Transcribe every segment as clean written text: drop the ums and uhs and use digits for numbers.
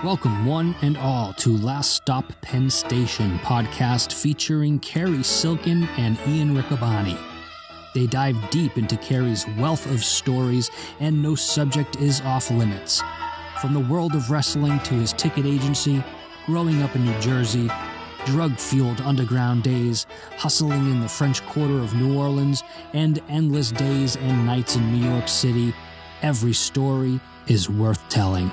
Welcome one and all to Last Stop Penn Station podcast featuring Cary, Silkin, and Ian Riccaboni. They dive deep into Cary's wealth of stories, and no subject is off limits. From the world of wrestling to his ticket agency, growing up in New Jersey, drug-fueled underground days, hustling in the French Quarter of New Orleans, and endless days and nights in New York City, every story is worth telling.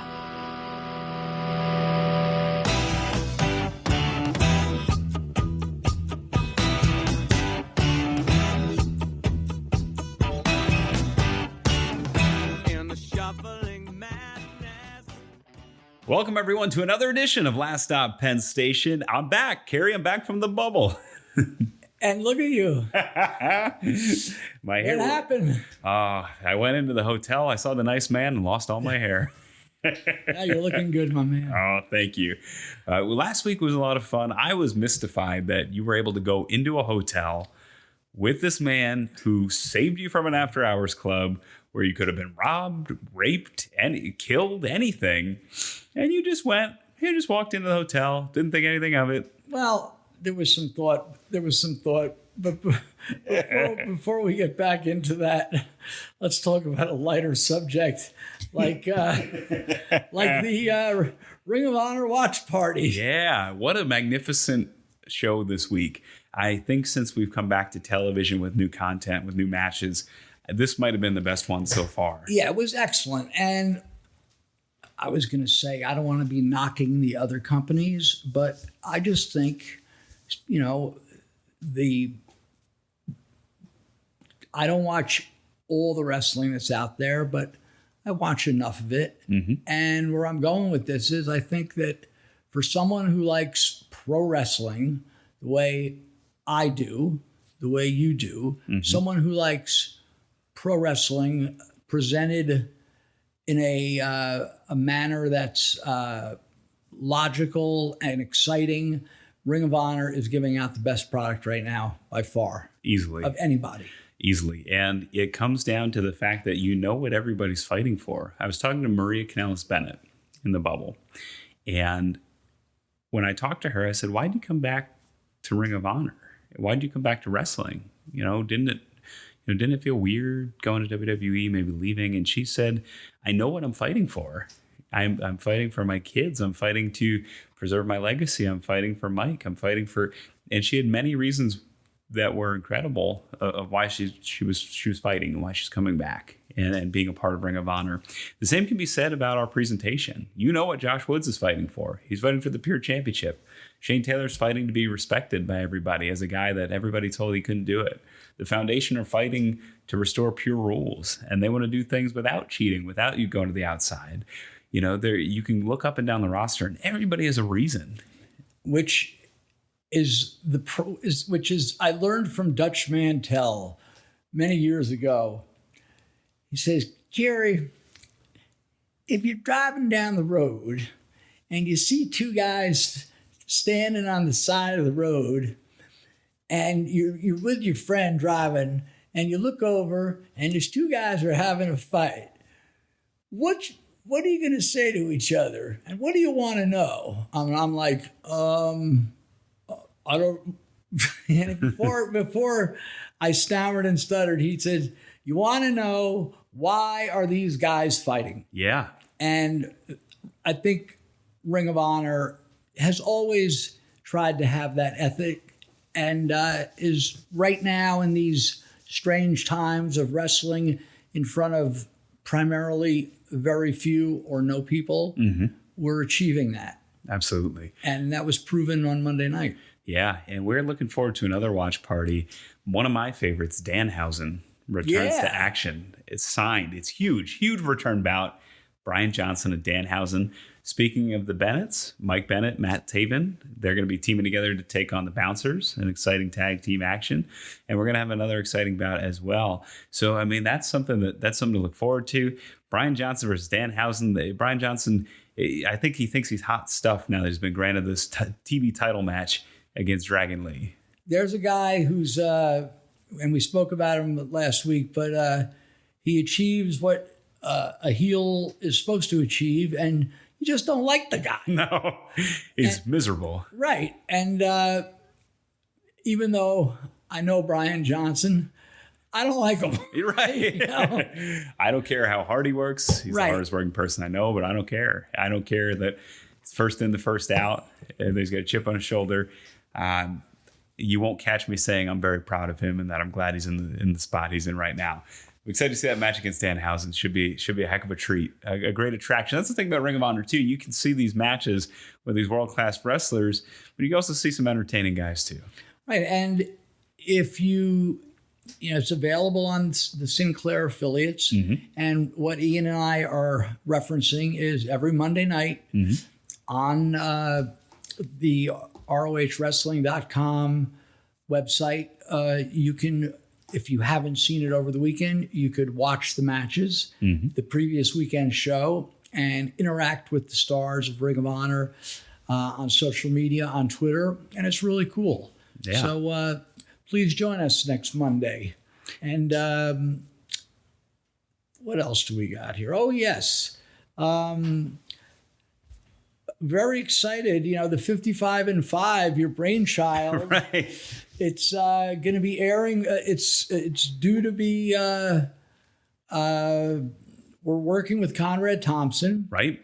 Welcome, everyone, to another edition of Last Stop Penn Station. I'm back. Cary, I'm back from the bubble. And look at you. My hair. What happened? I went into the hotel. I saw the nice man and lost all my hair. Yeah, you're looking good, my man. Oh, thank you. Last week was a lot of fun. I was mystified that you were able to go into a hotel with this man who saved you from an after-hours club where you could have been robbed, raped, and killed, anything. And you just walked into the hotel, didn't think anything of it. Well, there was some thought. But before we get back into that, let's talk about a lighter subject, like the Ring of Honor watch party. Yeah, what a magnificent show this week. I think since we've come back to television with new content, with new matches, this might have been the best one so far. Yeah, it was excellent. And I was going to say, I don't want to be knocking the other companies, but I just think, I don't watch all the wrestling that's out there, but I watch enough of it. Mm-hmm. And where I'm going with this is I think that for someone who likes pro wrestling the way I do, the way you do, mm-hmm. someone who likes pro wrestling presented in a manner that's logical and exciting, Ring of Honor is giving out the best product right now by far. Easily. Of anybody. Easily. And it comes down to the fact that you know what everybody's fighting for. I was talking to Maria Kanellis-Bennett in the bubble. And when I talked to her, I said, why did you come back to Ring of Honor? Why did you come back to wrestling? Didn't it feel weird going to WWE, maybe leaving? And she said, I know what I'm fighting for. I'm fighting for my kids. I'm fighting to preserve my legacy. I'm fighting for Mike. I'm fighting for, and she had many reasons that were incredible of why she was fighting and why she's coming back and being a part of Ring of Honor. The same can be said about our presentation. You know what Josh Woods is fighting for. He's fighting for the Pure Championship. Shane Taylor's fighting to be respected by everybody as a guy that everybody told he couldn't do it. The Foundation are fighting to restore pure rules, and they want to do things without cheating, without you going to the outside. You can look up and down the roster, and everybody has a reason. Which is I learned from Dutch Mantel many years ago. He says, Cary, if you're driving down the road and you see two guys standing on the side of the road, and you're with your friend driving, and you look over, and these two guys are having a fight, what are you going to say to each other? And what do you want to know? I'm like, I don't. And before I stammered and stuttered, he said, you want to know why are these guys fighting? Yeah. And I think Ring of Honor has always tried to have that ethic, and is right now in these strange times of wrestling in front of primarily very few or no people. Mm-hmm. We're achieving that. Absolutely. And that was proven on Monday night. Yeah, and we're looking forward to another watch party. One of my favorites, Danhausen, returns to action. It's signed. It's huge return bout. Brian Johnson and Danhausen. Speaking of the Bennetts, Mike Bennett, Matt Taven, they're going to be teaming together to take on the Bouncers, an exciting tag team action. And we're going to have another exciting bout as well. So, that's something to look forward to. Brian Johnson versus Danhausen. Brian Johnson, I think he thinks he's hot stuff now that he's been granted this TV title match against Dragon Lee. There's a guy who's, and we spoke about him last week, but he achieves what a heel is supposed to achieve. And You just don't like the guy. No, he's miserable. Right. And even though I know Brian Johnson, I don't like him. You're right. You know? I don't care how hard he works. He's the hardest working person I know, but I don't care. I don't care that he's first in, the first out, and he's got a chip on his shoulder. You won't catch me saying I'm very proud of him and that I'm glad he's in the spot he's in right now. I'm excited to see that match against Danhausen. Should be a heck of a treat, a great attraction. That's the thing about Ring of Honor too. You can see these matches with these world-class wrestlers, but you can also see some entertaining guys too. Right, and if it's available on the Sinclair affiliates. Mm-hmm. And what Ian and I are referencing is every Monday night on the ROHWrestling.com website. You can, if you haven't seen it over the weekend, you could watch the matches, the previous weekend show, and interact with the stars of Ring of Honor on social media, on Twitter. And it's really cool. Yeah. So please join us next Monday. And what else do we got here? Oh, yes. Very excited. You know, the 55 and 5, your brainchild. Right. It's going to be airing. It's due to be, we're working with Conrad Thompson. Right.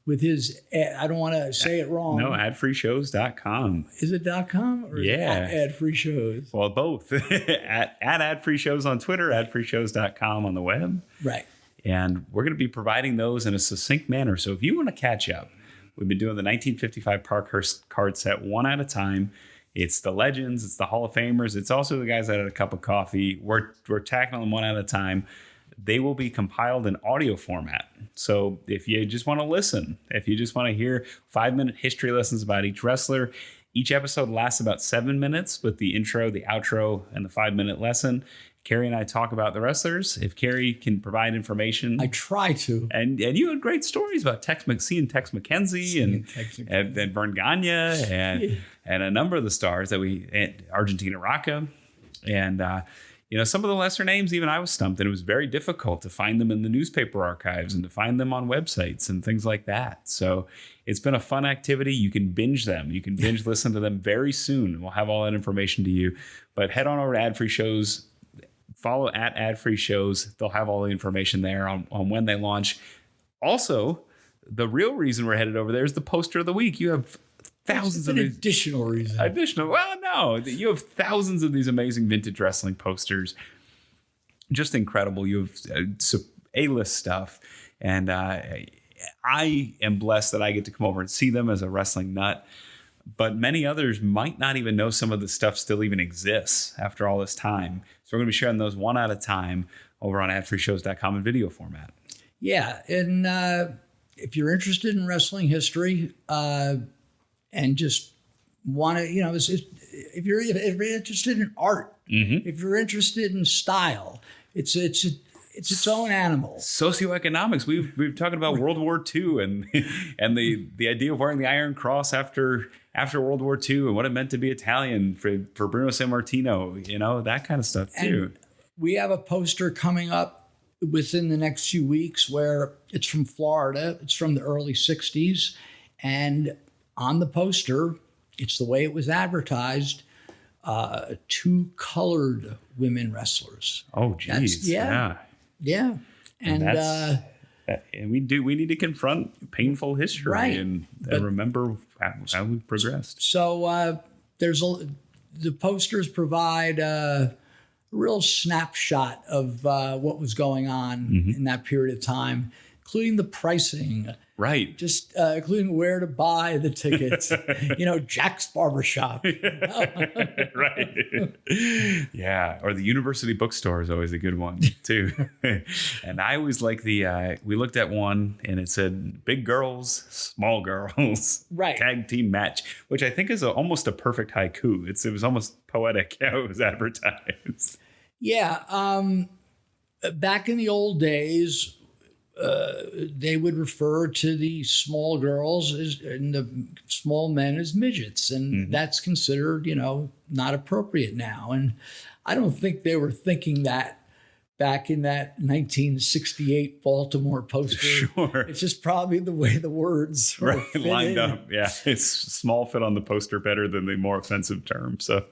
With his, I don't want to say it wrong. No, adfreeshows.com. Is it .com or yeah. adfreeshows? Well, both. at adfreeshows on Twitter, adfreeshows.com on the web. Right. And we're going to be providing those in a succinct manner. So if you want to catch up, we've been doing the 1955 Parkhurst card set one at a time. It's the legends, it's the Hall of Famers, it's also the guys that had a cup of coffee. We're tackling them one at a time. They will be compiled in audio format. So if you just want to listen, if you just want to hear 5-minute history lessons about each wrestler, each episode lasts about 7 minutes with the intro, the outro, and the 5-minute lesson. Cary and I talk about the wrestlers. If Cary can provide information. I try to. And you had great stories about Tex McKenzie and Vern Gagne and a number of the stars that Argentina Rocca. And, some of the lesser names, even I was stumped, and it was very difficult to find them in the newspaper archives and to find them on websites and things like that. So it's been a fun activity. You can binge them. You can binge listen to them very soon. We'll have all that information to you. But head on over to Ad Free Shows. Follow at Ad Free Shows. They'll have all the information there on when they launch. Also, the real reason we're headed over there is the poster of the week. You have thousands of these. Additional reason. Well, no. You have thousands of these amazing vintage wrestling posters. Just incredible. You have A-list stuff. And I am blessed that I get to come over and see them as a wrestling nut. But many others might not even know some of the stuff still even exists after all this time. So we're going to be sharing those one at a time over on adfreeshows.com in video format. Yeah. And if you're interested in wrestling history and just want to, if you're interested in art, if you're interested in style, it's its own animal. Socioeconomics. We've talking about World War II and the idea of wearing the Iron Cross after World War II and what it meant to be Italian for Bruno Sammartino, that kind of stuff too. And we have a poster coming up within the next few weeks where it's from Florida. It's from the early 60s. And on the poster, it's the way it was advertised, 2 colored women wrestlers. Oh, geez. Yeah. And we need to confront painful history and remember how we progressed. So the posters provide a real snapshot of what was going on in that period of time, including the pricing. Right. Just including where to buy the tickets, Jack's Barbershop. Right. Yeah. Or the university bookstore is always a good one too. And I always like we looked at one and it said big girls, small girls, right. Tag team match, which I think is almost a perfect haiku. It was almost poetic how it was advertised. Yeah. Back in the old days, they would refer to the small girls and the small men as midgets. And that's considered, not appropriate now. And I don't think they were thinking that back in that 1968 Baltimore poster. Sure. It's just probably the way the words sort of fit lined in. up. Yeah, it's small fit on the poster better than the more offensive term. So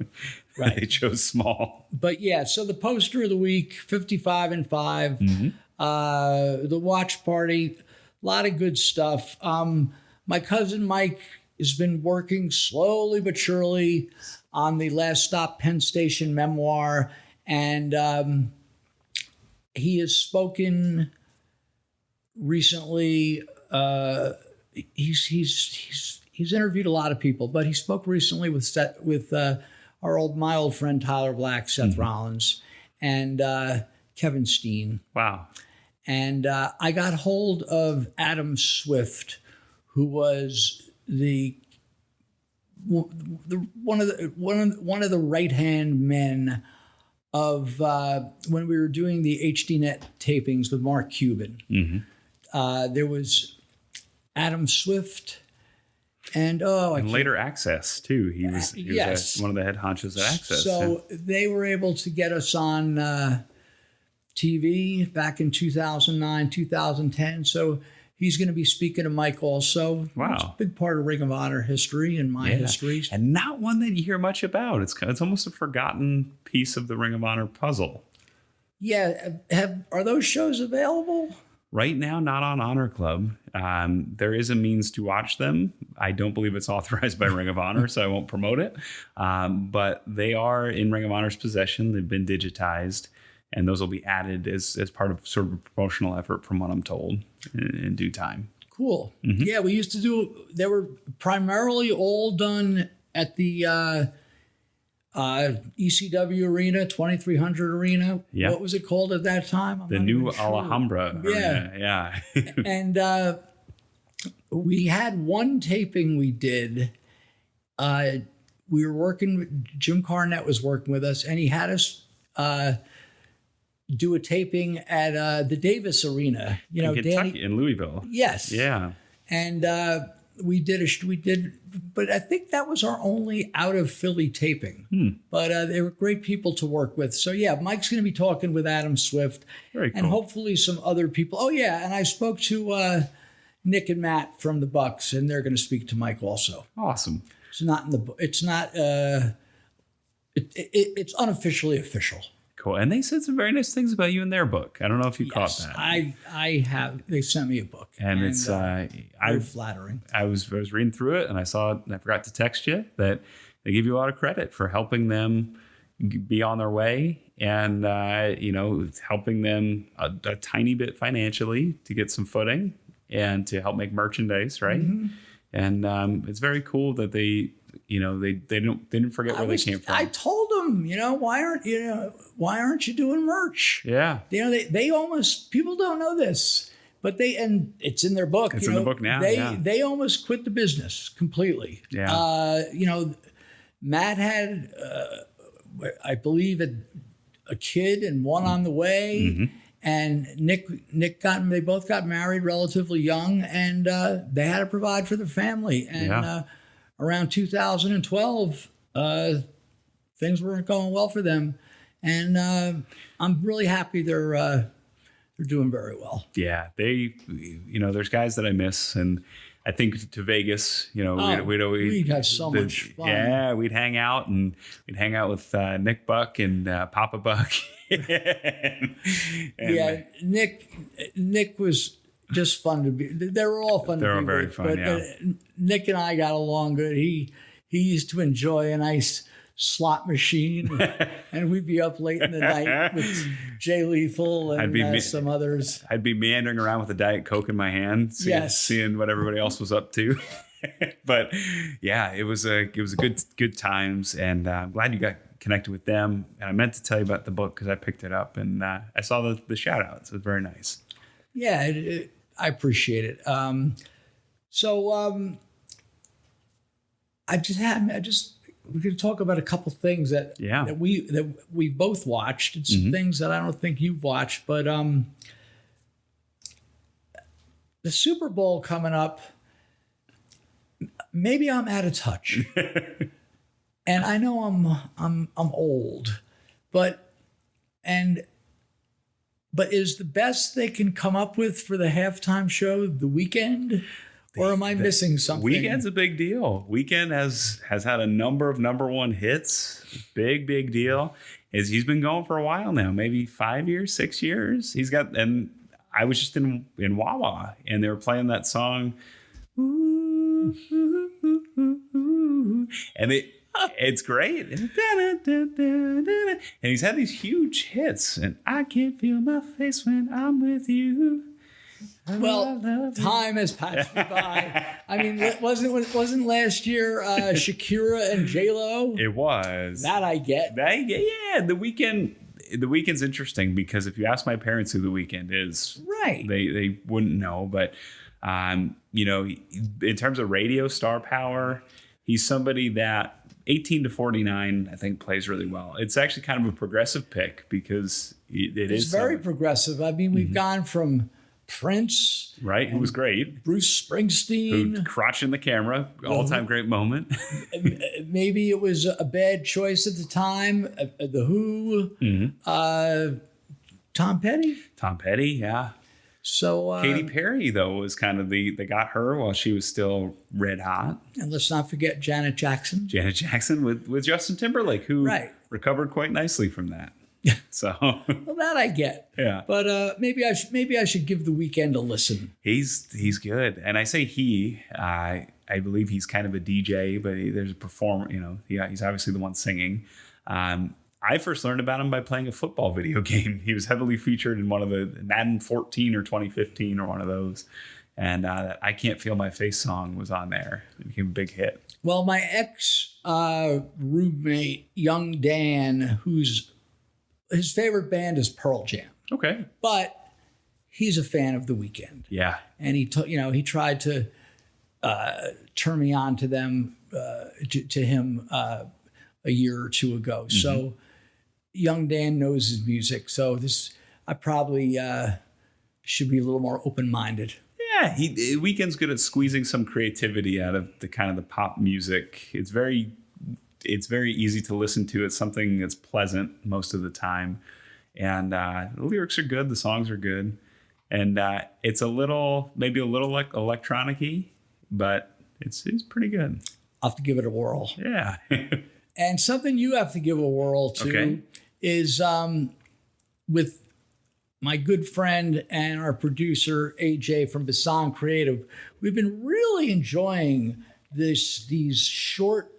they chose small. But yeah, so the poster of the week, 55 and 5. The watch party, a lot of good stuff. My cousin Mike has been working slowly but surely on the Last Stop Penn Station memoir, and he has spoken recently. He's interviewed a lot of people, but he spoke recently with my old friend Tyler Black, Seth Rollins, and Kevin Steen. Wow. And I got hold of Adam Swift, who was one of the right-hand men of when we were doing the HDNet tapings with Mark Cuban. There was Adam Swift, and later Access too. He was one of the head honchos at Access. So they were able to get us on TV back in 2009, 2010. So he's going to be speaking to Mike also. Wow. It's a big part of Ring of Honor history and my history. And not one that you hear much about. It's almost a forgotten piece of the Ring of Honor puzzle. Yeah. Are those shows available? Right now, not on Honor Club. There is a means to watch them. I don't believe it's authorized by Ring of Honor, so I won't promote it. But they are in Ring of Honor's possession. They've been digitized. And those will be added as part of sort of a promotional effort, from what I'm told, in due time. Cool. Yeah, we used to they were primarily all done at the ECW Arena, 2300 Arena. Yeah. What was it called at that time? The new Alhambra Arena. Yeah. And we had one taping we did. We were working, Jim Carnett was working with us, and he had us do a taping at the Davis Arena, in Kentucky, in Louisville. Yes. Yeah. And we did, but I think that was our only out of Philly taping. But they were great people to work with. So yeah, Mike's going to be talking with Adam Swift. Very cool. And hopefully some other people. Oh yeah, and I spoke to Nick and Matt from the Bucks, and they're going to speak to Mike also. Awesome. It's not in the book. It's not. It's unofficially official. Cool. And they said some very nice things about you in their book. I don't know if you caught that. I have. They sent me a book. And it's very flattering. I was reading through it, and I forgot to text you that they give you a lot of credit for helping them be on their way, and helping them a tiny bit financially to get some footing and to help make merchandise, right? And it's very cool that they didn't forget where they came from. I told them, why aren't you doing merch? Yeah. They almost, people don't know this, but and it's in their book. It's in the book now. They almost quit the business completely. Yeah. Matt had, I believe, a kid and one on the way. And Nick they both got married relatively young, and they had to provide for their family. And around 2012, things weren't going well for them, and I'm really happy they're doing very well. Yeah, there's guys that I miss, and I think to Vegas, we'd have so much fun. Yeah, we'd hang out with Nick Buck and Papa Buck. Yeah, Nick was just fun to be. They were all fun to be. They were very fun. But Nick and I got along good. He used to enjoy a nice slot machine, and we'd be up late in the night with Jay Lethal and some others. I'd be meandering around with a Diet Coke in my hand, seeing what everybody else was up to. But yeah, it was a good times, and I'm glad you got connected with them. And I meant to tell you about the book because I picked it up, and I saw the shout outs. It was very nice. Yeah, I appreciate it. We're going to talk about a couple things that we both watched. It's things that I don't think you've watched, but the Super Bowl coming up. Maybe I'm out of touch, and I know I'm old, but But is the best they can come up with for the halftime show The Weeknd? Or am I missing something? Weeknd's a big deal. Weeknd has had a number of number one hits. Big deal. He's been going for a while now, maybe 5 years, 6 years. And I was just in Wawa, and they were playing that song. Ooh, ooh, ooh, ooh, ooh. And it's great. And he's had these huge hits. And I can't feel my face when I'm with you. Well, time has passed me by. I mean, wasn't last year Shakira and J-Lo? It was. That I get. Yeah, The Weeknd's interesting because if you ask my parents who The Weeknd is, right, they wouldn't know. But in terms of radio star power, he's somebody that 18 to 49, I think, plays really well. It's actually kind of a progressive pick because it's very progressive. I mean, we've gone from Prince, right, who was great, Bruce Springsteen, who crotching the camera, all-time great moment. Maybe it was a bad choice at the time. The Who, Tom Petty, yeah. So Katy Perry though was kind of they got her while she was still red hot. And let's not forget Janet Jackson. With Justin Timberlake, who recovered quite nicely from that. So well, that I get. Yeah. But maybe I should give The Weeknd a listen. He's good. And I say I believe he's kind of a DJ, but there's a performer, he's obviously the one singing. I first learned about him by playing a football video game. He was heavily featured in one of the Madden 14 or 2015 or one of those. And that I Can't Feel My Face song was on there. It became a big hit. Well, my ex roommate, young Dan, his favorite band is Pearl Jam. Okay. But he's a fan of The Weeknd. Yeah. And he tried to turn me on to them, to him a year or two ago. Mm-hmm. So young Dan knows his music. So I probably should be a little more open-minded. Yeah, Weeknd's good at squeezing some creativity out of the kind of the pop music. It's very easy to listen to. It's something that's pleasant most of the time. And the lyrics are good. The songs are good. And it's maybe a little like electronic-y, but it's pretty good. I'll have to give it a whirl. Yeah. And something you have to give a whirl to is with my good friend and our producer, AJ from Basan Creative. We've been really enjoying these short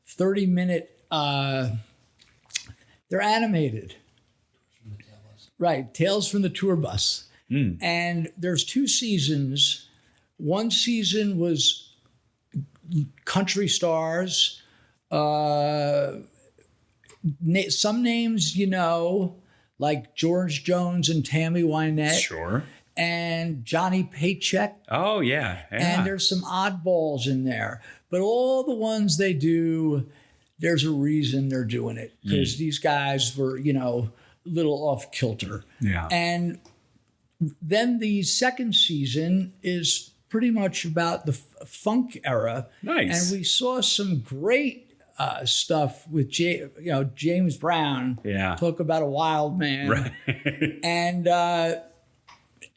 30-minute, they're animated. Right, Tales from the Tour Bus. Mm. And there's 2 seasons. One season was country stars, some names like George Jones and Tammy Wynette. Sure. And Johnny Paycheck. Oh, yeah. And there's some oddballs in there. But all the ones they do, there's a reason they're doing it. Because these guys were, a little off kilter. Yeah. And then the second season is pretty much about the funk era. Nice. And we saw some great stuff with James Brown. Yeah. Talk about a wild man. Right. And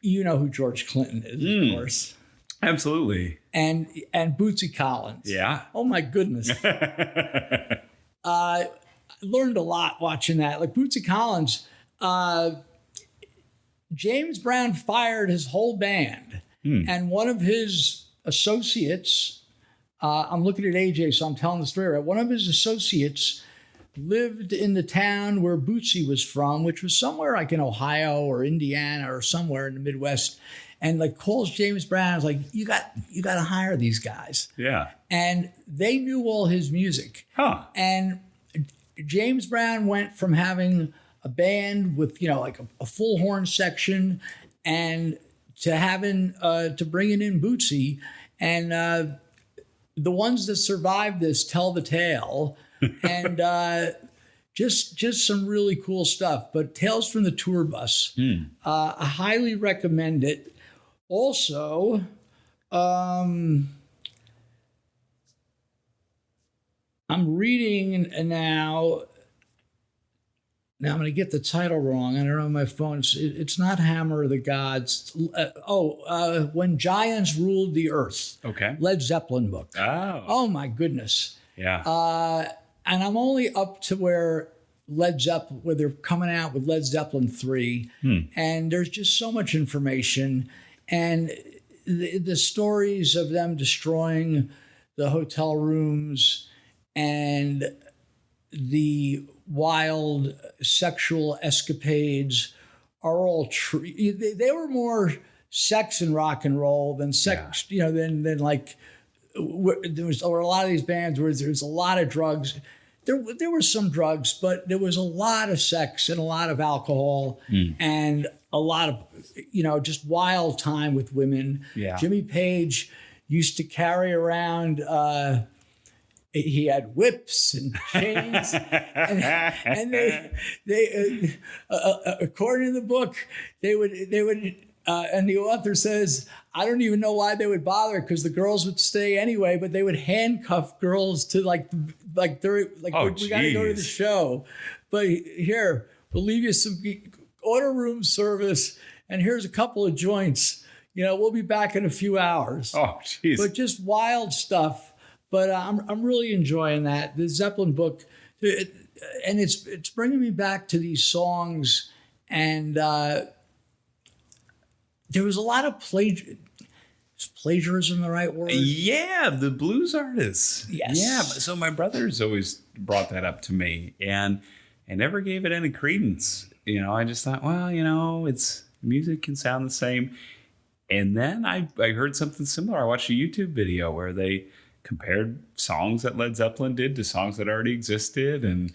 you know who George Clinton is, of course. Absolutely. And Bootsy Collins. Yeah. Oh my goodness. I learned a lot watching that. Like Bootsy Collins, James Brown fired his whole band. And one of his associates, I'm looking at AJ, so I'm telling the story right. One of his associates lived in the town where Bootsy was from, which was somewhere like in Ohio or Indiana or somewhere in the Midwest, and like calls James Brown. Is like, you got to hire these guys. Yeah. And they knew all his music. Huh. And James Brown went from having a band with like a full horn section, and to having to bringing in Bootsy, and the ones that survived this tell the tale. And just some really cool stuff. But Tales from the Tour Bus, I highly recommend it. Also, I'm reading now Now I'm going to get the title wrong. I don't know my phone. It's not Hammer of the Gods. When Giants Ruled the Earth. Okay. Led Zeppelin book. Oh my goodness. yeah. And I'm only up to where they're coming out with Led Zeppelin 3. And there's just so much information. And the stories of them destroying the hotel rooms and the wild sexual escapades are all true. They were more sex and rock and roll than sex, than like there were a lot of these bands where there was a lot of drugs. There were some drugs, but there was a lot of sex and a lot of alcohol and a lot of, just wild time with women. Yeah. Jimmy Page used to carry around, he had whips and chains, and they according to the book, they would, and the author says, I don't even know why they would bother because the girls would stay anyway, but they would handcuff girls to we got to go to the show, but here we'll leave you some order room service, and here's a couple of joints. We'll be back in a few hours. Oh, jeez. But just wild stuff. But I'm really enjoying that. The Zeppelin book, and it's bringing me back to these songs. And there was a lot of is plagiarism the right word? Yeah, the blues artists. Yes. Yeah, so my brother's always brought that up to me, and I never gave it any credence. I just thought, well, it's music can sound the same. And then I heard something similar. I watched a YouTube video where they compared songs that Led Zeppelin did to songs that already existed, and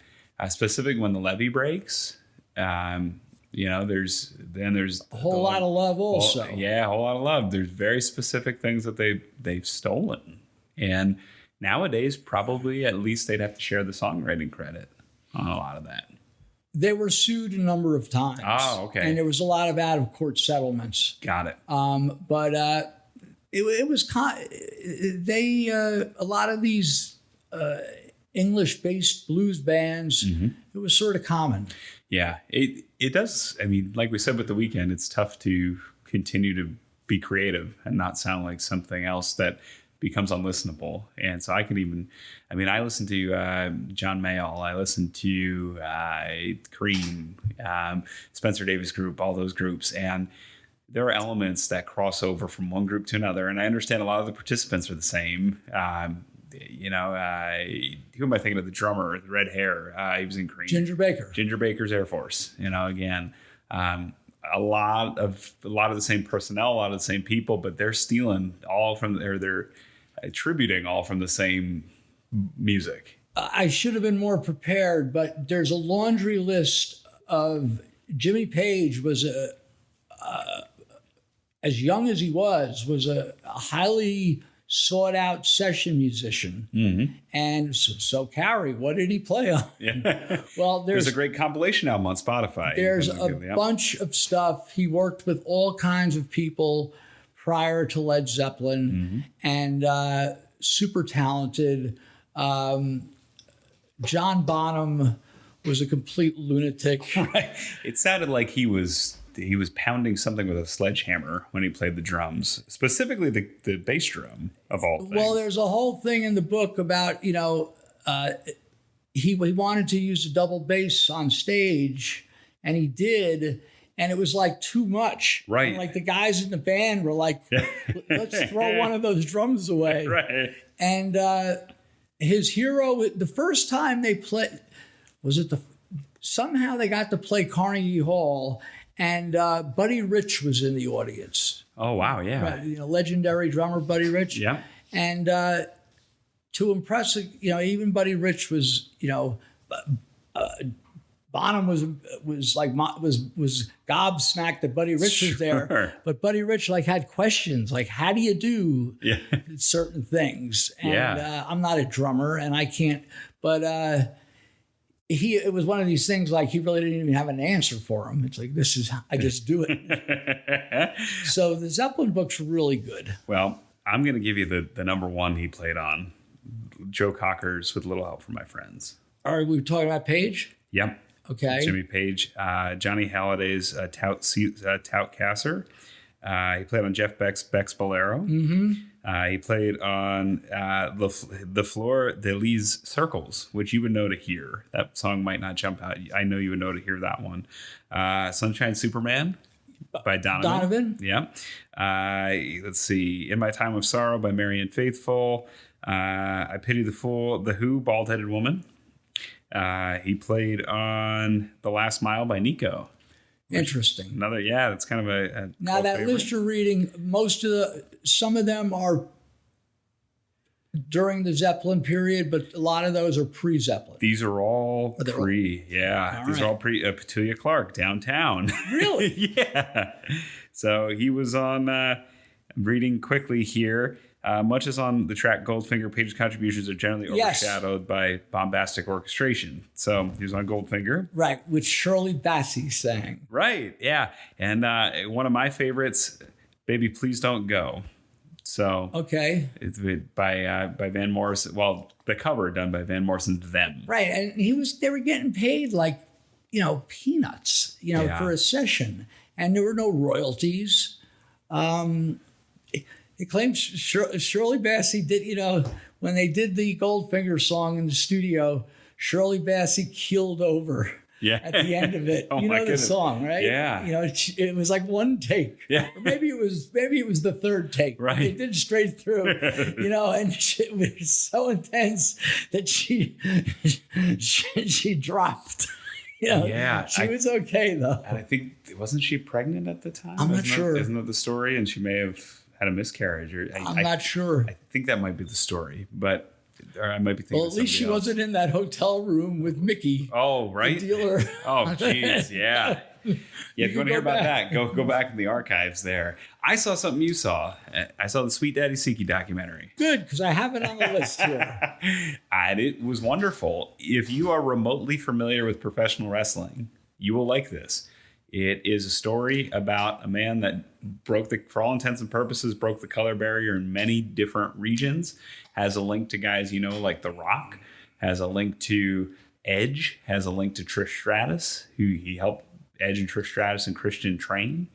specific when the levee breaks. There's a whole lot of love also. A whole lot of love. There's very specific things that they've stolen, and nowadays probably at least they'd have to share the songwriting credit on a lot of that. They were sued a number of times. Oh, okay. And there was a lot of out of court settlements. Got it. But it was a lot of these English-based blues bands. It was sort of common. Yeah, it does. I mean, like we said with The Weeknd, it's tough to continue to be creative and not sound like something else that becomes unlistenable. And so I listen to John Mayall, I listen to Cream, Spencer Davis Group, all those groups, and there are elements that cross over from one group to another. And I understand a lot of the participants are the same. Who am I thinking of? The drummer, the red hair. He was in Cream. Ginger Baker's Air Force. Again, a lot of the same personnel, a lot of the same people, but they're stealing all from they're attributing all from the same music. I should have been more prepared, but there's a laundry list of Jimmy Page was as young as he was a highly sought out session musician. And so Cary, what did he play on? Yeah. Well, there's a great compilation album on Spotify. There's a bunch of stuff. He worked with all kinds of people prior to Led Zeppelin, and super talented. John Bonham was a complete lunatic. Right. It sounded like he was pounding something with a sledgehammer when he played the drums, specifically the bass drum of all things. Well, there's a whole thing in the book about, he wanted to use a double bass on stage, and he did, and it was like too much. Right. And like the guys in the band were like, let's throw one of those drums away. Right. And his hero, the first time they played, somehow they got to play Carnegie Hall, and Buddy Rich was in the audience. Oh, wow, yeah. Right, legendary drummer Buddy Rich. Yeah. And to impress, even Buddy Rich was, Bonham was gobsmacked that Buddy Rich was there, but Buddy Rich had questions like, how do you do certain things? And I'm not a drummer and I can't, but it was one of these things like he really didn't even have an answer for him. It's like, I just do it. So the Zeppelin books were really good. Well, I'm going to give you the number one he played on, Joe Cocker's With Little Help from My Friends. Are we talking about Page? Yep. Okay. Jimmy Page. Johnny Halliday's Tout-Casser. He played on Jeff Beck's Bolero. He played on the Fleur de Lis Circles, which you would know to hear. That song might not jump out. I know you would know to hear that one. Sunshine Superman by Donovan. Yeah. Let's see. In My Time of Sorrow by Marianne Faithfull. I Pity the Fool. The Who, Bald Headed Woman. He played on The Last Mile by Nico. Interesting. Another, that's kind of a now that favorite. list you're reading, some of them are during the Zeppelin period, but a lot of those are pre-Zeppelin. These are all pre. These are all pre. Petulia Clark, Downtown. Really? Yeah. So he was on. Reading quickly here. Much as on the track Goldfinger, Page's contributions are generally overshadowed by bombastic orchestration. So he was on Goldfinger. Right, which Shirley Bassey sang. Right, yeah. And one of my favorites, Baby Please Don't Go. So okay, it's by Van Morrison. Well, the cover done by Van Morrison's Them. Right, and they were getting paid like, peanuts, for a session. And there were no royalties. He claims Shirley Bassey did, when they did the Goldfinger song in the studio, Shirley Bassey keeled over at the end of it. The song, right? Yeah. It was like one take. Yeah. Or maybe it was the third take. Right. They did straight through, and it was so intense that she dropped. She was okay though. And I think, wasn't she pregnant at the time? I'm not sure. Isn't that the story? And she may have had a miscarriage. I'm not sure. I think that might be the story, or I might be thinking. Well, at least she wasn't in that hotel room with Mickey. Oh, right. The dealer. Oh, jeez, yeah. Yeah, if you want to hear about that, go back in the archives there. I saw something you saw. I saw the Sweet Daddy Siki documentary. Good, because I have it on the list here. And it was wonderful. If you are remotely familiar with professional wrestling, you will like this. It is a story about a man that for all intents and purposes, broke the color barrier in many different regions. Has a link to guys like The Rock. Has a link to Edge. Has a link to Trish Stratus, who he helped Edge and Trish Stratus and Christian train.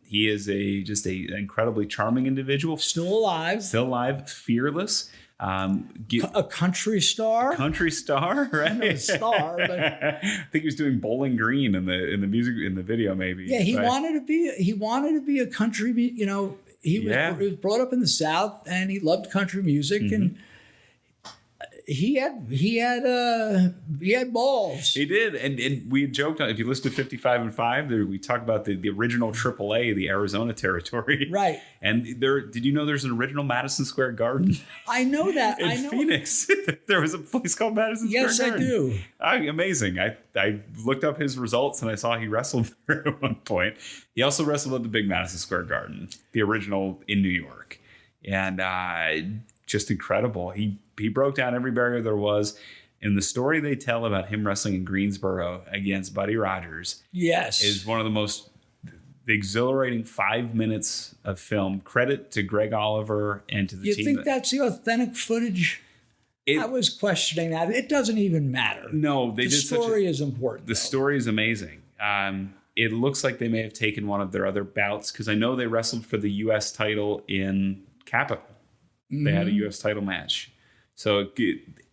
He is just an incredibly charming individual. Still alive, fearless. A country star, right? No star, but I think he was doing Bowling Green in the music in the video, maybe. Yeah, he wanted to be a country. He was brought up in the South, and he loved country music, and he had balls. He did, and we had joked on, if you listen to 55 and 5, we talk about the original AAA, the Arizona territory, right? And did you know there's an original Madison Square Garden? I know that. In Phoenix, there was a place called Madison Square Garden. Yes, I do. Amazing. I looked up his results and I saw he wrestled there at one point. He also wrestled at the big Madison Square Garden, the original in New York, and just incredible. He broke down every barrier there was. And the story they tell about him wrestling in Greensboro against Buddy Rogers is one of the most exhilarating 5 minutes of film. Credit to Greg Oliver and to the team. You think that's the authentic footage? I was questioning that. It doesn't even matter. No, the story is important. The story is amazing. It looks like they may have taken one of their other bouts, because I know they wrestled for the U.S. title in Capitol. They had a U.S. title match. So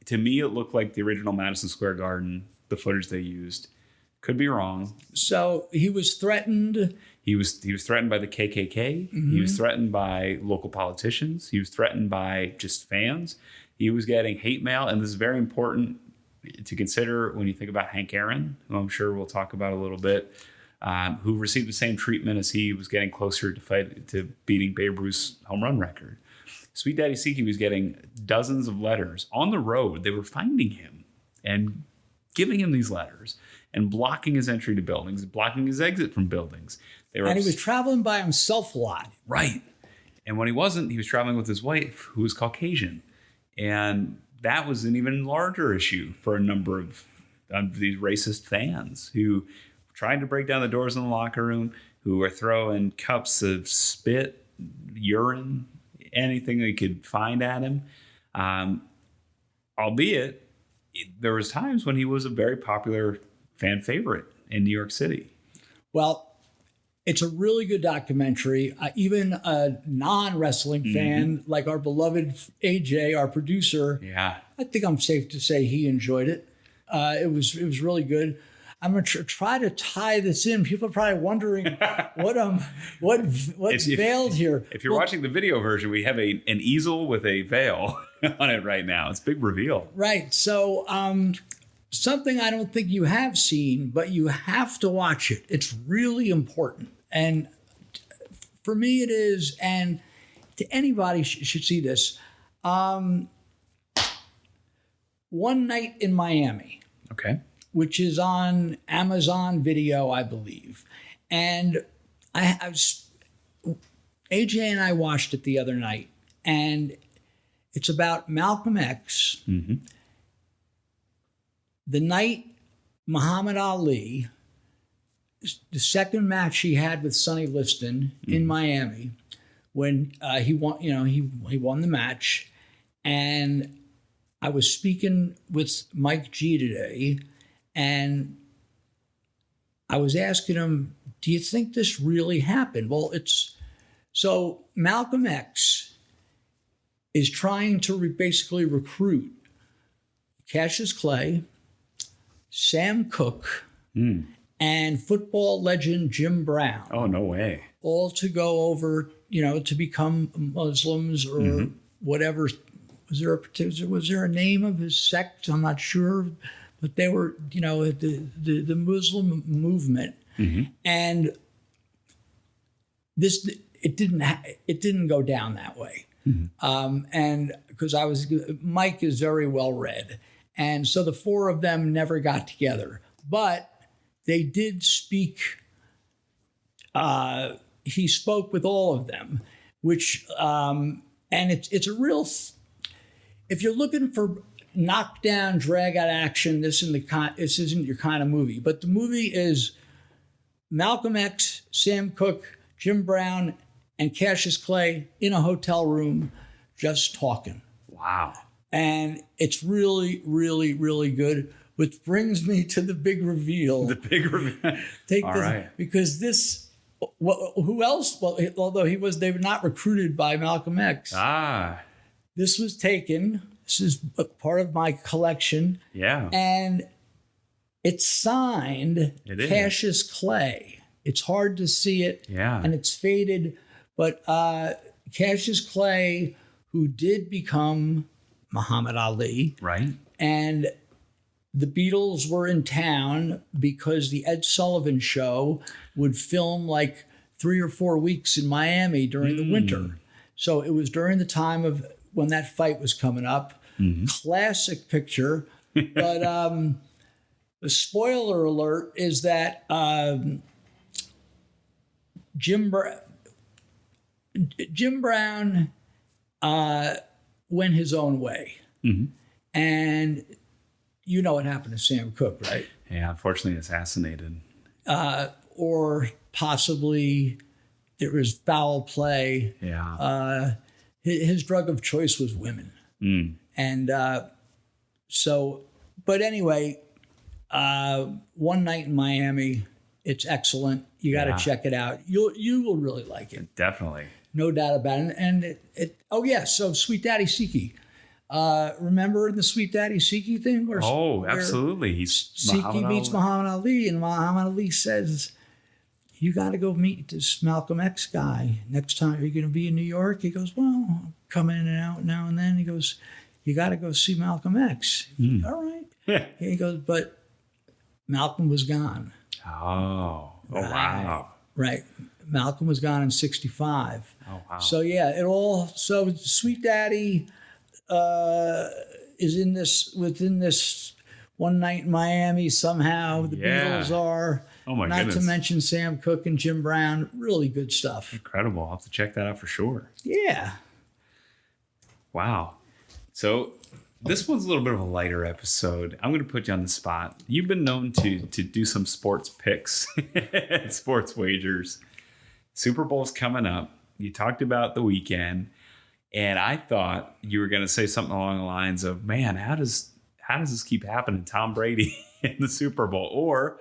to me, it looked like the original Madison Square Garden, the footage they used. Could be wrong. So he was threatened. He was threatened by the KKK. He was threatened by local politicians. He was threatened by just fans. He was getting hate mail. And this is very important to consider when you think about Hank Aaron, who I'm sure we'll talk about a little bit, who received the same treatment as he was getting closer to beating Babe Ruth's home run record. Sweet Daddy Siki was getting dozens of letters on the road. They were finding him and giving him these letters and blocking his entry to buildings, blocking his exit from buildings. He was traveling by himself a lot. Right. And when he wasn't, he was traveling with his wife, who was Caucasian. And that was an even larger issue for a number of these racist fans who tried to break down the doors in the locker room, who were throwing cups of spit, urine, anything they could find at him. Albeit, there was times when he was a very popular fan favorite in New York City. Well, it's a really good documentary. Even a non-wrestling fan like our beloved AJ, our producer, I think I'm safe to say he enjoyed it. It was really good. I'm going to try to tie this in. People are probably wondering what's veiled here. If you're watching the video version, we have an easel with a veil on it right now. It's a big reveal. Right. So something I don't think you have seen, but you have to watch it. It's really important. And for me it is, and to anybody should see this. One Night in Miami. Okay. Which is on Amazon Video, I believe. And I was, AJ and I watched it the other night, and it's about Malcolm X. The night Muhammad Ali, the second match he had with Sonny Liston in Miami, when he won, he won the match. And I was speaking with Mike G today, and I was asking him, do you think this really happened? Well, so Malcolm X is trying to basically recruit Cassius Clay, Sam Cooke, and football legend Jim Brown. Oh, no way. All to go over, to become Muslims or whatever. Was there a name of his sect? I'm not sure. But they were, the Muslim movement, and it didn't go down that way, and because Mike is very well read, and so the four of them never got together, but they did speak. He spoke with all of them, which and it's a real. If you're looking for knockdown, drag-out action, this isn't your kind of movie. But the movie is Malcolm X, Sam Cooke, Jim Brown, and Cassius Clay in a hotel room just talking. Wow. And it's really, really, really good, which brings me to the big reveal. The big reveal. Right. Because this, who else? Well, although they were not recruited by Malcolm X. This was taken. This is a part of my collection. Yeah. And it's signed Cassius Clay. It's hard to see it. Yeah. And it's faded. But Cassius Clay, who did become Muhammad Ali. Right. And the Beatles were in town because the Ed Sullivan Show would film like 3 or 4 weeks in Miami during the winter. So it was during the time of when that fight was coming up. Classic picture. But the spoiler alert is that Jim Brown went his own way. And you know what happened to Sam Cooke, right? Yeah, unfortunately assassinated. Or possibly there was foul play. Yeah. His drug of choice was women. And but anyway, One Night in Miami, it's excellent. You got to check it out. You will really like it. Definitely. No doubt about it. And so Sweet Daddy Siki. Remember the Sweet Daddy Siki thing? Absolutely. Siki meets Muhammad Ali, and Muhammad Ali says, you got to go meet this Malcolm X guy. Next time you're going to be in New York? He goes, well, I'll come in and out now and then. He goes, you got to go see Malcolm X. All right. He goes, but Malcolm was gone. Oh, wow. Right. Malcolm was gone in 1965. Oh, wow. So, so Sweet Daddy is within this One Night in Miami somehow. The Beatles are. Oh my goodness. Not to mention Sam Cooke and Jim Brown. Really good stuff. Incredible. I'll have to check that out for sure. Yeah. Wow. So this one's a little bit of a lighter episode. I'm going to put you on the spot. You've been known to do some sports picks, sports wagers. Super Bowl's coming up. You talked about the weekend, and I thought you were going to say something along the lines of, man, how does this keep happening? Tom Brady in the Super Bowl. Or,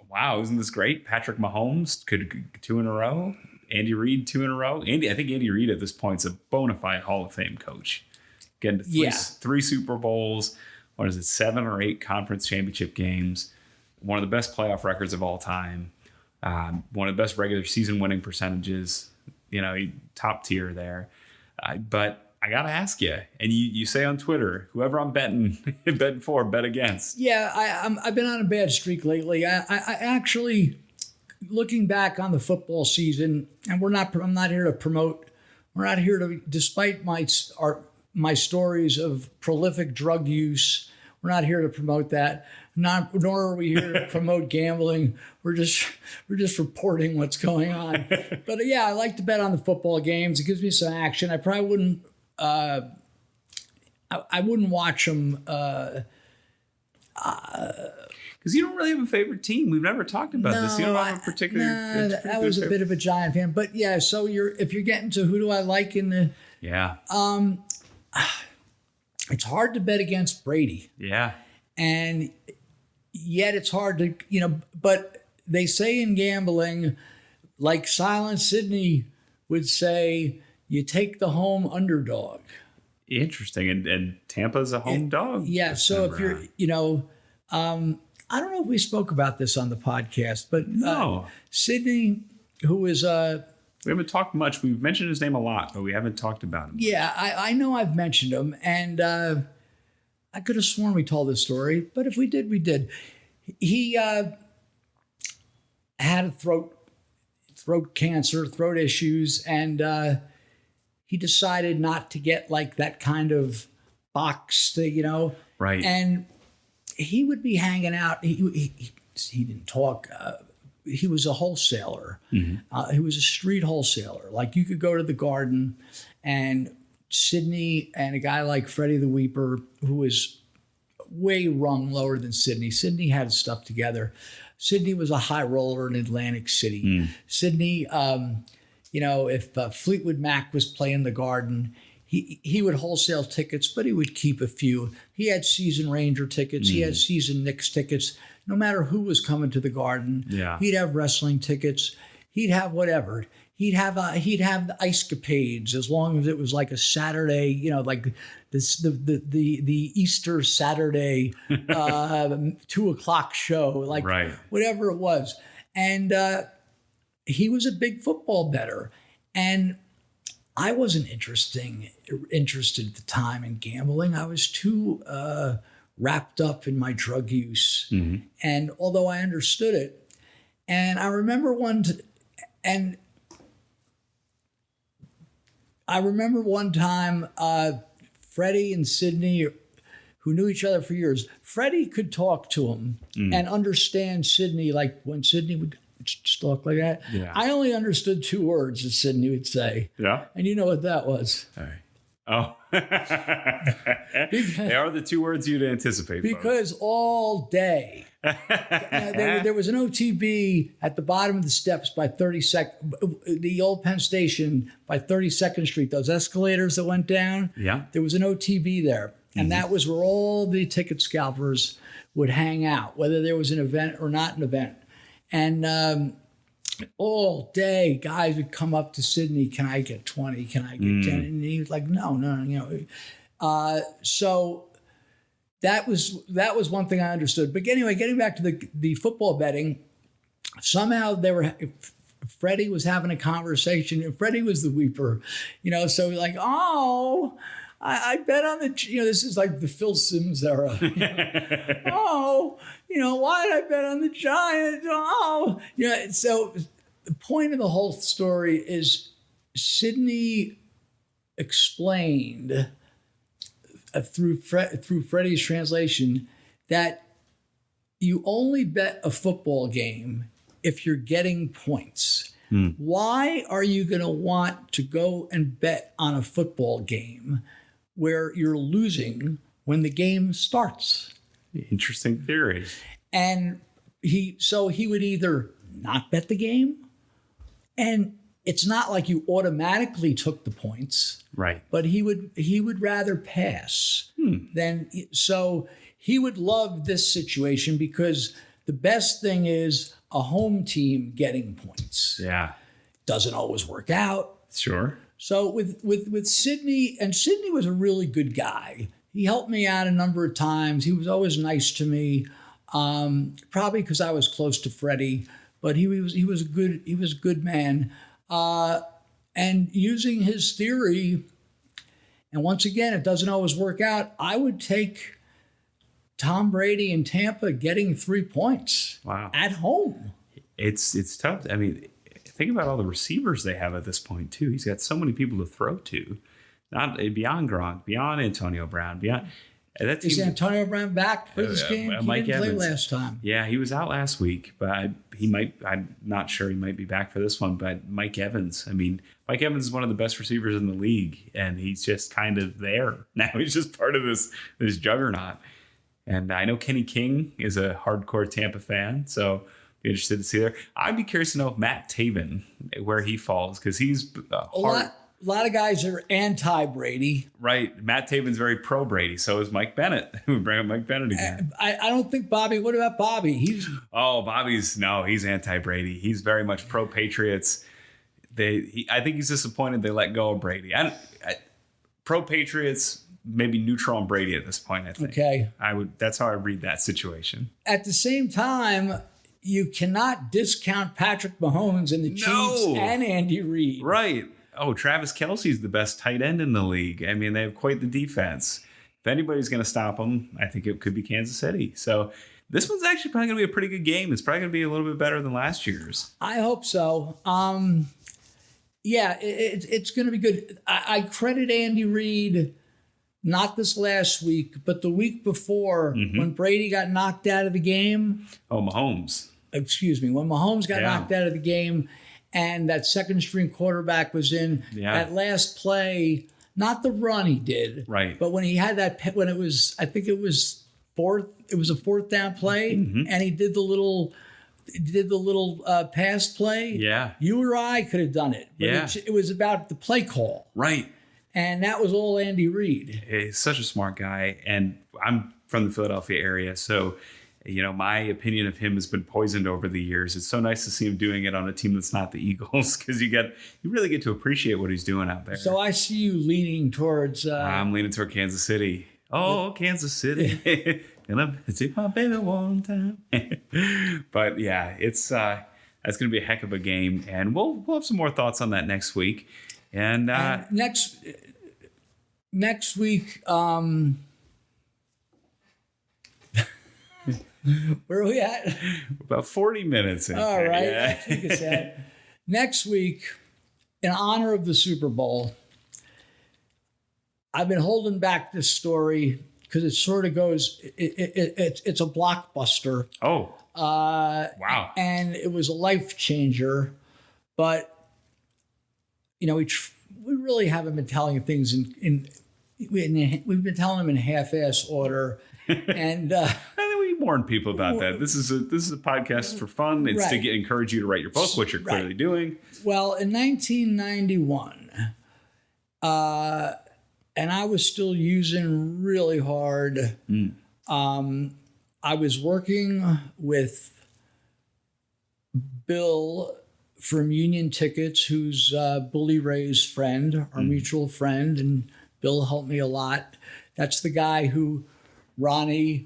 wow, isn't this great? Patrick Mahomes could 2 in a row. Andy Reid 2 in a row. I think Andy Reid at this point is a bona fide Hall of Fame coach. Getting to three Super Bowls. What is it? 7 or 8 conference championship games. One of the best playoff records of all time. One of the best regular season winning percentages. Top tier there. But I got to ask you, and you say on Twitter, whoever I'm betting for, bet against. Yeah, I've been on a bad streak lately. I actually, looking back on the football season, and I'm not here to promote, we're not here to, despite my stories of prolific drug use, we're not here to promote that. Nor are we here to promote gambling. We're just reporting what's going on. But yeah, I like to bet on the football games. It gives me some action. I probably wouldn't. I wouldn't watch them. Because you don't really have a favorite team. We've never talked about this. You don't have a particular. I was a bit of a Giant fan, but yeah. So if you're getting to who do I like in the it's hard to bet against Brady. Yeah, and yet it's hard to But they say in gambling, like Silent Sidney would say, you take the home underdog. Interesting. And Tampa's a home dog. Yeah. So if you're, I don't know if we spoke about this on the podcast, but no. Sidney, who is we haven't talked much. We've mentioned his name a lot, but we haven't talked about him. Yeah, I know I've mentioned him, and I could have sworn we told this story, but if we did, we did. He had a throat cancer, throat issues, and he decided not to get like that kind of box, Right. And he would be hanging out. He didn't talk. He was a wholesaler. Mm-hmm. He was a street wholesaler. Like you could go to the Garden, and Sidney and a guy like Freddie the Weeper, who was way rung lower than Sidney. Sidney had his stuff together. Sidney was a high roller in Atlantic City. Sidney, if Fleetwood Mac was playing the Garden, he would wholesale tickets, but he would keep a few. He had season Ranger tickets. He had season Knicks tickets. No matter who was coming to the Garden, he'd have wrestling tickets. He'd have whatever. He'd have the ice capades as long as it was like a Saturday, like this the Easter Saturday 2:00 show, like whatever it was. And he was a big football bettor, and I wasn't interested at the time in gambling. I was too wrapped up in my drug use, and although I understood it, and I remember one time, Freddie and Sidney, who knew each other for years, Freddie could talk to him and understand Sidney, like when Sidney would just talk like that. Yeah. I only understood 2 words that Sidney would say. Yeah. And you know what that was? All right. Oh. They are the 2 words you'd anticipate. Because folks. All day. There was an OTB at the bottom of the steps by 32nd, the old Penn Station by 32nd Street, those escalators that went down. Yeah. There was an OTB there. And that was where all the ticket scalpers would hang out, whether there was an event or not an event. And all day, guys would come up to Sidney, can I get 20? Can I get 10? And he was like, no. So that was one thing I understood. But anyway, getting back to the football betting, somehow Freddie was having a conversation, and Freddie was the weeper, so like, I bet on the, this is like the Phil Simms era. Why did I bet on the Giants? So the point of the whole story is Sidney explained through Freddie's translation that you only bet a football game if you're getting points. Why are you going to want to go and bet on a football game where you're losing when the game starts? Interesting theory. And he would either not bet the game, and it's not like you automatically took the points, right? But he would rather pass than, so he would love this situation because the best thing is a home team getting points. Yeah. Doesn't always work out. Sure. So with Sydney, and Sydney was a really good guy. He helped me out a number of times. He was always nice to me, probably because I was close to Freddie, but he was a good man. And using his theory, and once again, it doesn't always work out. I would take Tom Brady in Tampa getting 3 points. Wow. At home. It's tough. I mean, think about all the receivers they have at this point too. He's got so many people to throw to, not beyond Gronk, beyond Antonio Brown, beyond. Is Antonio Brown back for this game? He Mike didn't Evans. play last time. Yeah, he was out last week, but he might. I'm not sure he might be back for this one. But Mike Evans. I mean, Mike Evans is one of the best receivers in the league, and he's just kind of there now. He's just part of this juggernaut. And I know Kenny King is a hardcore Tampa fan, so be interested to see there. I'd be curious to know if Matt Taven, where he falls, because he's A lot of guys are anti-Brady. Right. Matt Taven's very pro-Brady. So is Mike Bennett. We bring up Mike Bennett again. I don't think Bobby. What about Bobby? He's anti-Brady. He's very much pro-Patriots. I think he's disappointed they let go of Brady. Pro-Patriots, maybe neutral on Brady at this point, I think. Okay. That's how I read that situation. At the same time, you cannot discount Patrick Mahomes and the Chiefs and Andy Reid. Right. Oh, Travis Kelce's the best tight end in the league. I mean, they have quite the defense. If anybody's going to stop them, I think it could be Kansas City. So this one's actually probably going to be a pretty good game. It's probably going to be a little bit better than last year's. I hope so. It's going to be good. I credit Andy Reid, not this last week, but the week before when Brady got knocked out of the game. Oh, Mahomes. Excuse me. When Mahomes got knocked out of the game and that second string quarterback was in that last play, not the run he did. Right. But when he had that, when it was, I think it was a fourth down play and he did the little pass play. Yeah. You or I could have done it. But it was about the play call. Right. And that was all Andy Reid. He's such a smart guy. And I'm from the Philadelphia area. So, my opinion of him has been poisoned over the years. It's so nice to see him doing it on a team that's not the Eagles because you really get to appreciate what he's doing out there. So I see you leaning towards... I'm leaning toward Kansas City. Oh, Kansas City. Gonna take my baby one time. But yeah, that's going to be a heck of a game. And we'll have some more thoughts on that next week. And next week, where are we at? About 40 minutes in. All right. Yeah. Next week, in honor of the Super Bowl, I've been holding back this story because it sort of goes, it's a blockbuster. Oh. Wow. And it was a life changer. But, we really haven't been telling things we've been telling them in half-ass order. And we warn people about that. This is a podcast for fun. It's to encourage you to write your book, which you're clearly doing. Well, in 1991, and I was still using really hard. I was working with Bill from Union Tickets, who's Bully Ray's friend, our mutual friend, and Bill helped me a lot. That's the guy who Bill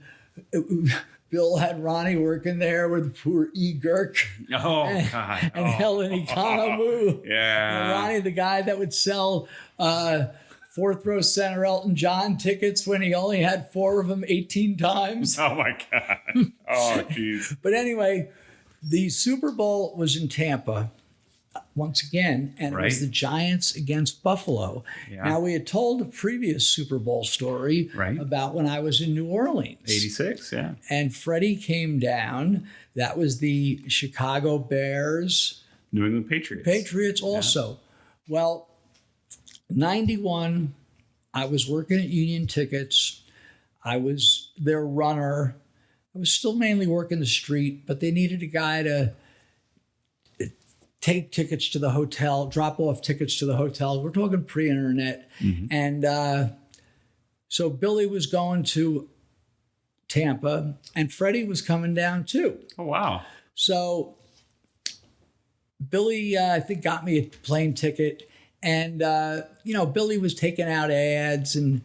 had Ronnie working there with poor E. Girk. Oh, God. And Helen Economou. Yeah. And Ronnie, the guy that would sell fourth row center Elton John tickets when he only had 4 of them 18 times. Oh, my God. Oh, jeez. But anyway, the Super Bowl was in Tampa once again, and it was the Giants against Buffalo. Yeah. Now, we had told a previous Super Bowl story about when I was in New Orleans. 86, yeah. And Freddie came down. That was the Chicago Bears. New England Patriots. Patriots also. Yeah. Well, 91, I was working at Union Tickets. I was their runner. I was still mainly working the street, but they needed a guy to take tickets to the hotel, drop off tickets to the hotel. We're talking pre-internet. And so Billy was going to Tampa, and Freddie was coming down too. Oh, wow. So Billy, I think, got me a plane ticket. And, Billy was taking out ads and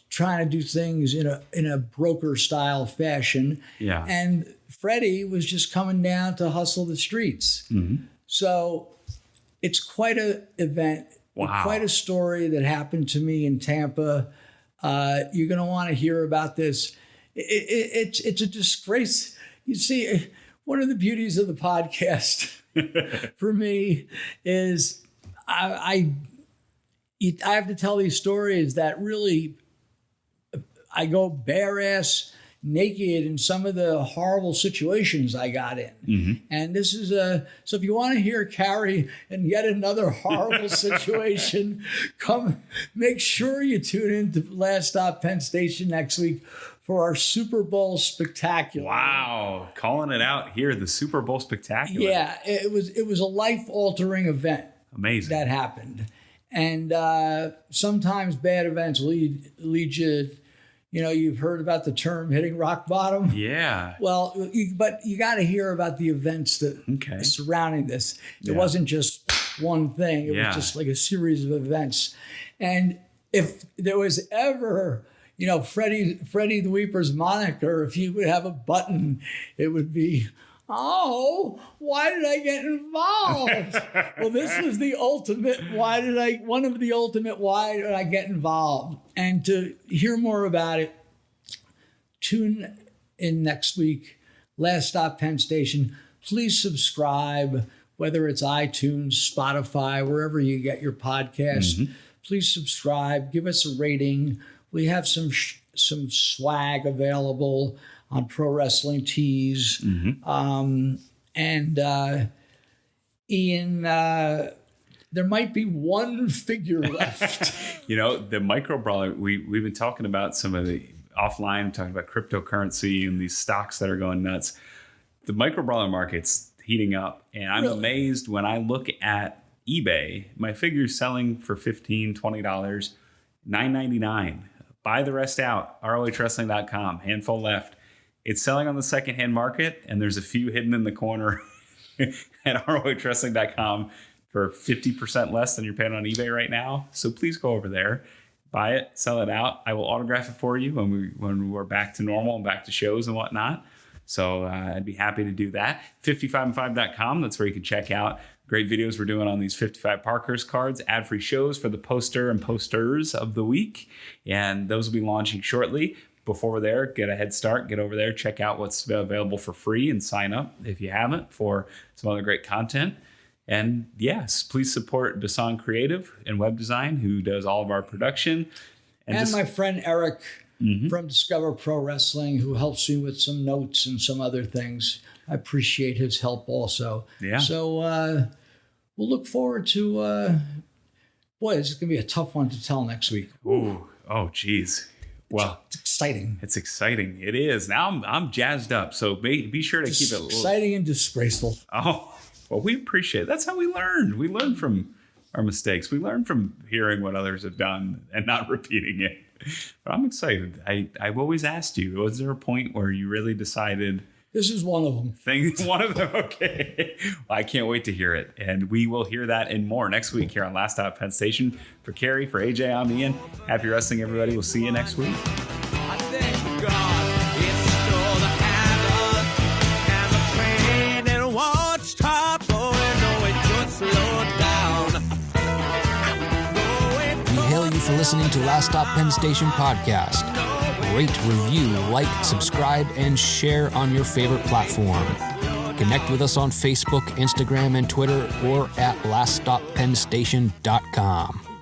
trying to do things in a broker style fashion. Yeah. And Freddie was just coming down to hustle the streets. Mm-hmm. So it's quite an event. Wow. Quite a story that happened to me in Tampa. You're going to want to hear about this. It's a disgrace. You see, one of the beauties of the podcast for me is I have to tell these stories that really I go bare ass naked in some of the horrible situations I got in. Mm-hmm. And this is so if you want to hear Cary in yet another horrible situation, make sure you tune in to Last Stop Penn Station next week for our Super Bowl spectacular. Wow. Calling it out here, the Super Bowl spectacular. Yeah, it was a life-altering event. Amazing. That happened. And sometimes bad events lead you. You've heard about the term hitting rock bottom. Yeah. Well, but you got to hear about the events that surrounding this. It wasn't just one thing. It was just like a series of events. And if there was ever, Freddie the Weeper's moniker, if he would have a button, it would be, oh, why did I get involved? Well, this was the ultimate, why did I get involved? And to hear more about it, tune in next week, Last Stop Penn Station. Please subscribe, whether it's iTunes, Spotify, wherever you get your podcasts. Mm-hmm. Please subscribe, give us a rating. We have some swag available on Pro Wrestling Tees. Mm-hmm. Ian, there might be one figure left. The micro brawler, we've been talking about some of the offline, talking about cryptocurrency and these stocks that are going nuts. The micro brawler market's heating up, and I'm amazed when I look at eBay. My figure's selling for $15, $20, $9.99. Buy the rest out. ROHWrestling.com. Handful left. It's selling on the secondhand market, and there's a few hidden in the corner at ROHWrestling.com for 50% less than you're paying on eBay right now. So please go over there, buy it, sell it out. I will autograph it for you when we're back to normal and back to shows and whatnot. So I'd be happy to do that. 55and5.com. That's where you can check out great videos we're doing on these 55 Parkers cards, ad-free shows for the poster and posters of the week. And those will be launching shortly. Before we're there, get a head start, get over there, check out what's available for free and sign up if you haven't for some other great content. And yes, please support Dasan Creative and Web Design, who does all of our production. And my friend Eric from Discover Pro Wrestling, who helps me with some notes and some other things. I appreciate his help also. Yeah. So we'll look forward to, boy, this is going to be a tough one to tell next week. Ooh. Oh, geez. Well, it's exciting. It's exciting. It is. Now I'm jazzed up. So be sure to keep it exciting and disgraceful. Oh, well, we appreciate it. That's how we learn. We learn from our mistakes. We learn from hearing what others have done and not repeating it. But I'm excited. I've always asked you, was there a point where you really decided? This is one of them. One of them. Okay. Well, I can't wait to hear it. And we will hear that and more next week here on Last Stop Penn Station. For Cary, for AJ, I'm Ian. Happy wrestling, everybody. We'll see you next week. I thank God it stole the handle and the train and won't stop. Oh, no, it just slowed down. We hail you for listening to Last Stop Penn Station podcast. Rate, review, like, subscribe, and share on your favorite platform. Connect with us on Facebook, Instagram, and Twitter, or at laststoppennstation.com.